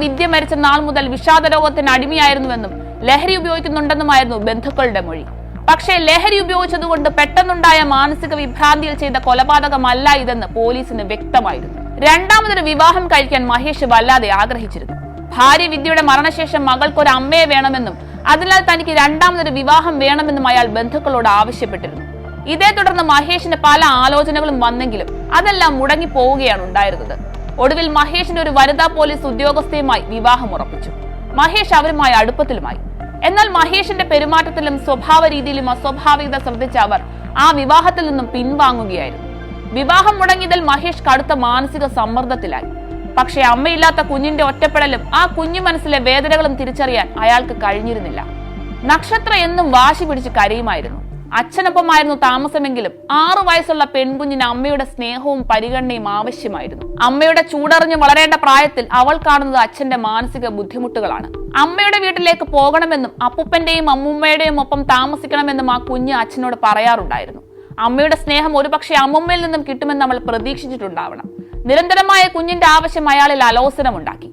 വിദ്യ മരിച്ച നാൾ മുതൽ വിഷാദ രോഗത്തിന് അടിമയായിരുന്നുവെന്നും ലഹരി ഉപയോഗിക്കുന്നുണ്ടെന്നുമായിരുന്നു ബന്ധുക്കളുടെ മൊഴി. പക്ഷേ ലഹരി ഉപയോഗിച്ചതുകൊണ്ട് പെട്ടെന്നുണ്ടായ മാനസിക വിഭ്രാന്തിയിൽ ചെയ്ത കൊലപാതകമല്ല ഇതെന്ന് പോലീസിന് വ്യക്തമായിരുന്നു. രണ്ടാമതൊരു വിവാഹം കഴിക്കാൻ മഹേഷ് വല്ലാതെ ആഗ്രഹിച്ചിരുന്നു. ഭാര്യ വിദ്യയുടെ മരണശേഷം മകൾക്കൊരു അമ്മയെ വേണമെന്നും അതിനാൽ തനിക്ക് രണ്ടാമതൊരു വിവാഹം വേണമെന്നും അയാൾ ബന്ധുക്കളോട് ആവശ്യപ്പെട്ടിരുന്നു. ഇതേ തുടർന്ന് മഹേഷിന് പല ആലോചനകളും വന്നെങ്കിലും അതെല്ലാം മുടങ്ങിപ്പോവുകയാണ് ഉണ്ടായിരുന്നത്. ഒടുവിൽ മഹേഷിന്റെ ഒരു വനിതാ പോലീസ് ഉദ്യോഗസ്ഥയുമായി വിവാഹം ഉറപ്പിച്ചു. മഹേഷ് അവരുമായി അടുപ്പത്തിലുമായി. എന്നാൽ മഹേഷിന്റെ പെരുമാറ്റത്തിലും സ്വഭാവ രീതിയിലും അസ്വാഭാവികത ശ്രദ്ധിച്ച അവർ ആ വിവാഹത്തിൽ നിന്നും പിൻവാങ്ങുകയായിരുന്നു. വിവാഹം മുടങ്ങിയതിൽ മഹേഷ് കടുത്ത മാനസിക സമ്മർദ്ദത്തിലായി. പക്ഷേ അമ്മയില്ലാത്ത കുഞ്ഞിന്റെ ഒറ്റപ്പെടലും ആ കുഞ്ഞു മനസ്സിലെ വേദനകളും തിരിച്ചറിയാൻ അയാൾക്ക് കഴിഞ്ഞിരുന്നില്ല. നക്ഷത്ര എന്നും വാശി പിടിച്ച് കരയുമായിരുന്നു. അച്ഛനൊപ്പമായിരുന്നു താമസമെങ്കിലും 6 വയസ്സുള്ള പെൺകുഞ്ഞിന് അമ്മയുടെ സ്നേഹവും പരിഗണനയും ആവശ്യമായിരുന്നു. അമ്മയുടെ ചൂടറിഞ്ഞ് വളരേണ്ട പ്രായത്തിൽ അവൾ കാണുന്നത് അച്ഛന്റെ മാനസിക ബുദ്ധിമുട്ടുകളാണ്. അമ്മയുടെ വീട്ടിലേക്ക് പോകണമെന്നും അപ്പൂപ്പന്റെയും അമ്മൂമ്മയുടെയും ഒപ്പം താമസിക്കണമെന്നും ആ കുഞ്ഞ് അച്ഛനോട് പറയാറുണ്ടായിരുന്നു. അമ്മയുടെ സ്നേഹം ഒരുപക്ഷെ അമ്മൂമ്മയിൽ നിന്നും കിട്ടുമെന്ന് അവൾ പ്രതീക്ഷിച്ചിട്ടുണ്ടാവണം. നിരന്തരമായ കുഞ്ഞിന്റെ ആവശ്യം അയാളിൽ അലോസരമുണ്ടാക്കി.